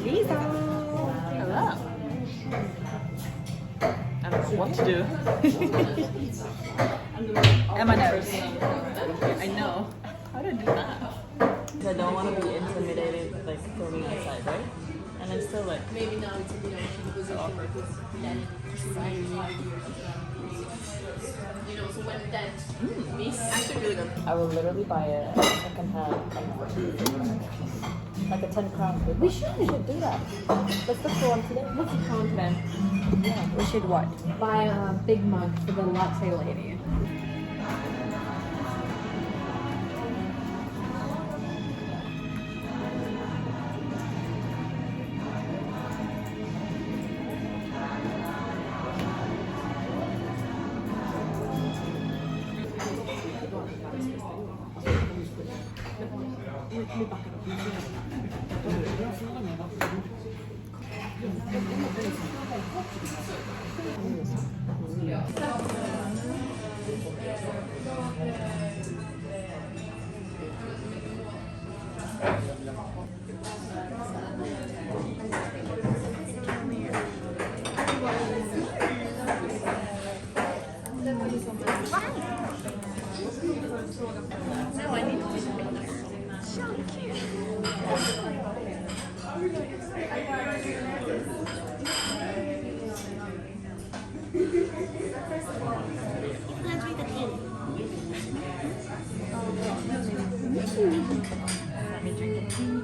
Lisa! Hello! I don't know what to do. And my nose. I know. How to do that? I don't want to be intimidated, like filming outside, right? And I'm still like maybe not. So awkward. So when that actually really good. I will literally buy a second-hand like a 10 crown. We should do that. Let's look for one today. What's the crown then? Yeah, we should what? Buy a big mug for the latte lady. No, I need to take a picture. So cute. Let's read the tea. Let me drink the tea.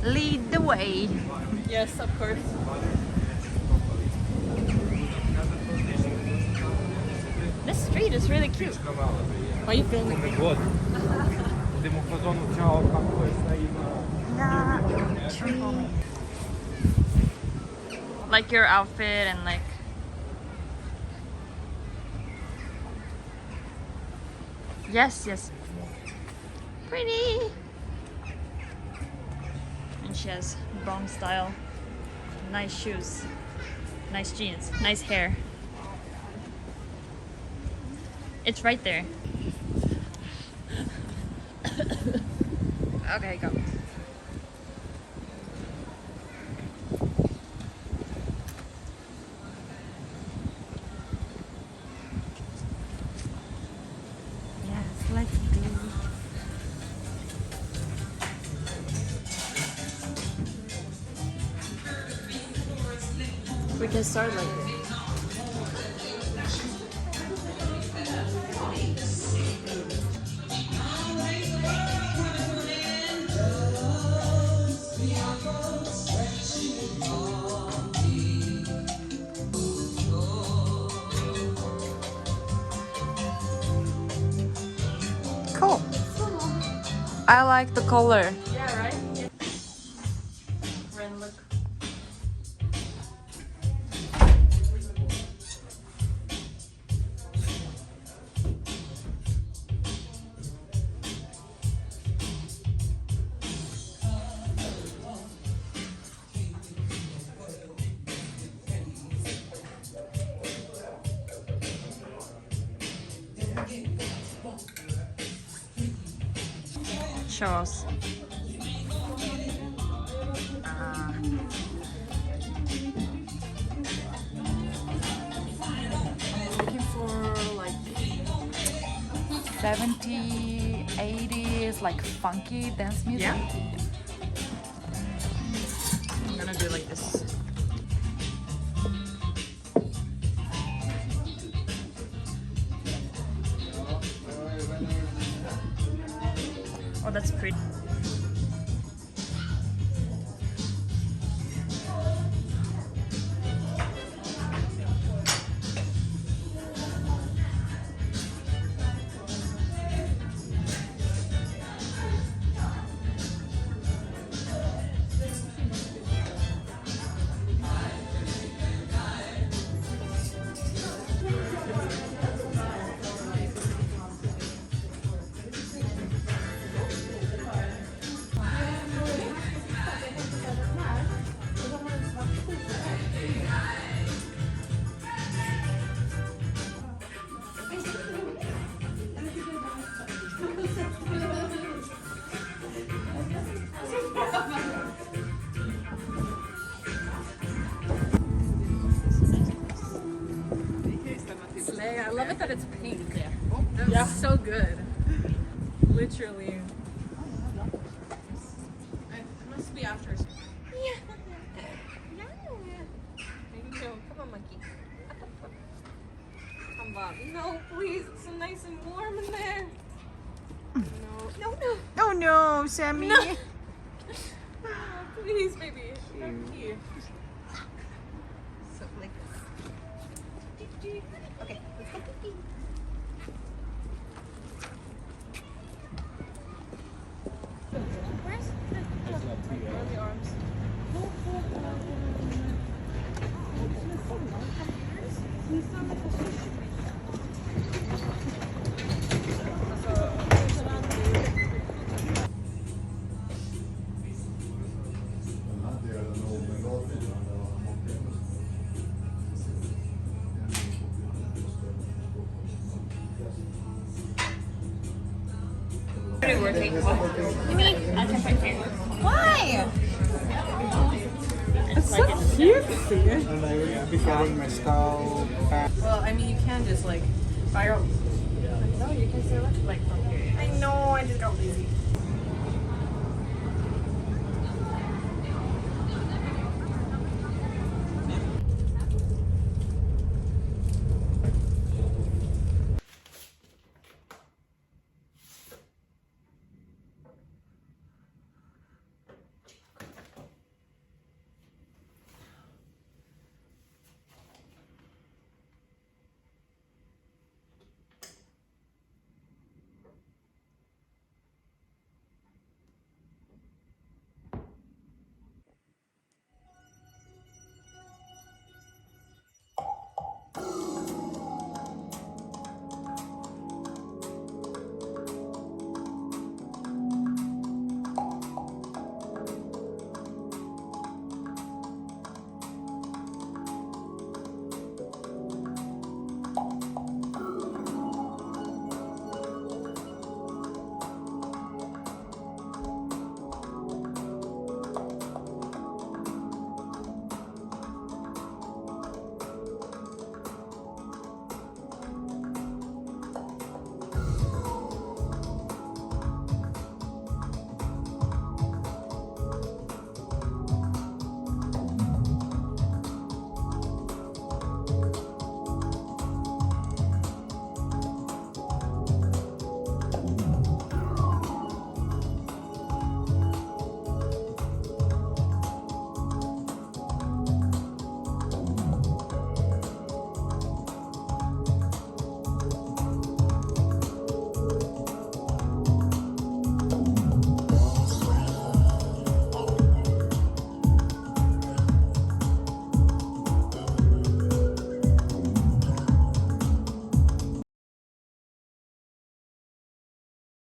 Lead the way. Yes, of course. This street is really cute. Why are you filming me? Like your outfit and like. Yes, yes. Pretty. And she has Bronx style. Nice shoes. Nice jeans. Nice hair. It's right there. Okay, go. Yes, let's go. We can start like this. Cool. I like the color. Yeah, right? Ren, look. Show us. Looking for like 70s, 80s, like funky dance music. Yeah. I'm gonna do like this. Oh, that's pretty. Slay. I love it that it's pink. Yeah. Oh, that's so good. Literally. It must be after. Yeah. Come on, monkey. Come on. No, please. It's so nice and warm in there. No. Oh no, Sammy. No. Oh, please, baby. Thank you. So like this. Okay, let's go pee. Where's the arms? Working. I can put here. Why? It's so cute. And I will be carrying my style back. Well, I mean, you can just like fire. No, you can select like from here. I know. I just got lazy.